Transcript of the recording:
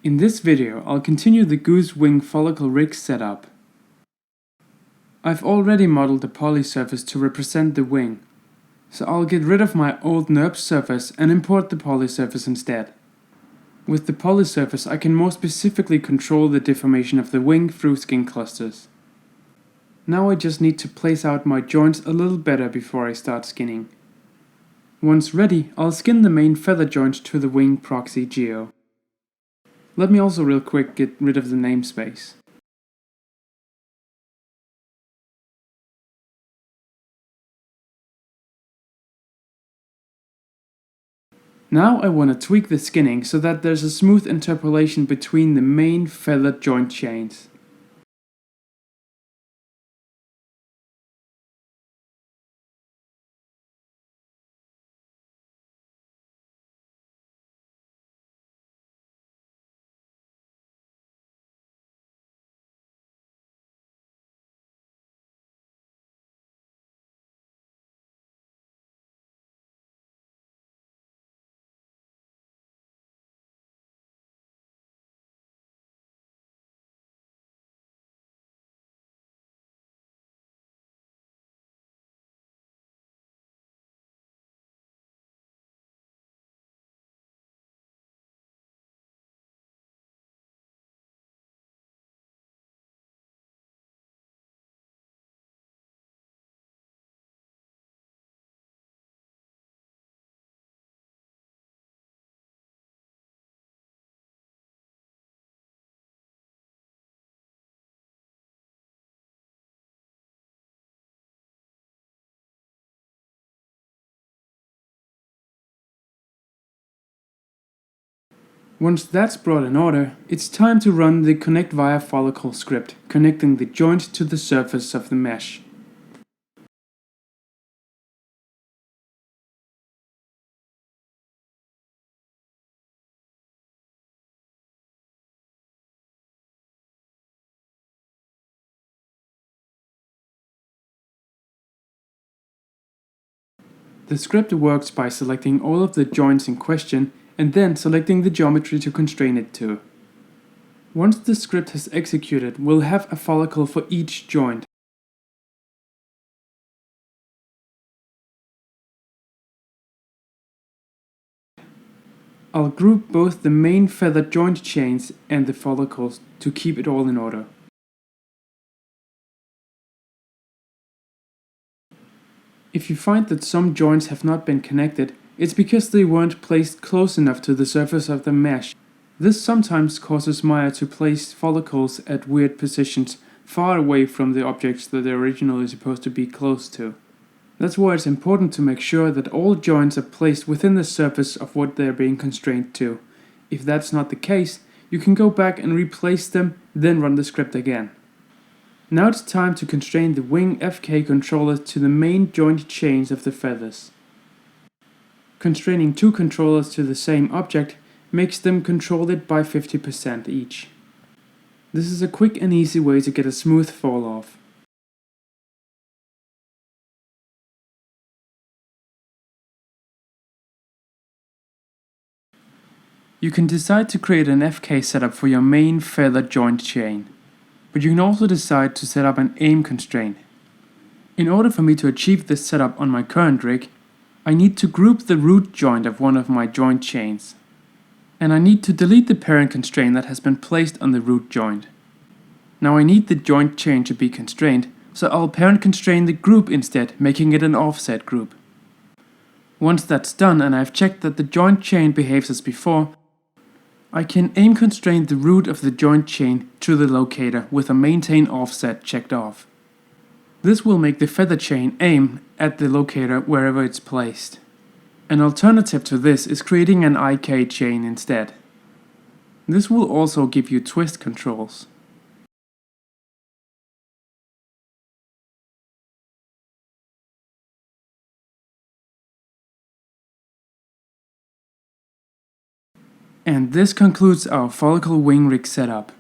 In this video, I'll continue the goose wing folicleRig setup. I've already modeled the poly surface to represent the wing, so I'll get rid of my old NURB surface and import the poly surface instead. With the poly surface, I can more specifically control the deformation of the wing through skin clusters. Now I just need to place out my joints a little better before I start skinning. Once ready, I'll skin the main feather joint to the wing proxy geo. Let me also real quick get rid of the namespace. Now I want to tweak the skinning so that there's a smooth interpolation between the main feather joint chains. Once that's brought in order, it's time to run the connect via follicle script, connecting the joint to the surface of the mesh. The script works by selecting all of the joints in question and then selecting the geometry to constrain it to. Once the script has executed, we'll have a follicle for each joint. I'll group both the main feather joint chains and the follicles to keep it all in order. If you find that some joints have not been connected, it's because they weren't placed close enough to the surface of the mesh. This sometimes causes Maya to place follicles at weird positions far away from the objects that they're originally supposed to be close to. That's why it's important to make sure that all joints are placed within the surface of what they're being constrained to. If that's not the case, you can go back and replace them, then run the script again. Now it's time to constrain the wing FK controller to the main joint chains of the feathers. Constraining two controllers to the same object makes them control it by 50% each. This is a quick and easy way to get a smooth fall off. You can decide to create an FK setup for your main feather joint chain, but you can also decide to set up an aim constraint. In order for me to achieve this setup on my current rig, I need to group the root joint of one of my joint chains. And I need to delete the parent constraint that has been placed on the root joint. Now I need the joint chain to be constrained, so I'll parent constrain the group instead, making it an offset group. Once that's done and I've checked that the joint chain behaves as before, I can aim constrain the root of the joint chain to the locator with a maintain offset checked off. This will make the feather chain aim at the locator wherever it's placed. An alternative to this is creating an IK chain instead. This will also give you twist controls. And this concludes our follicle wing rig setup.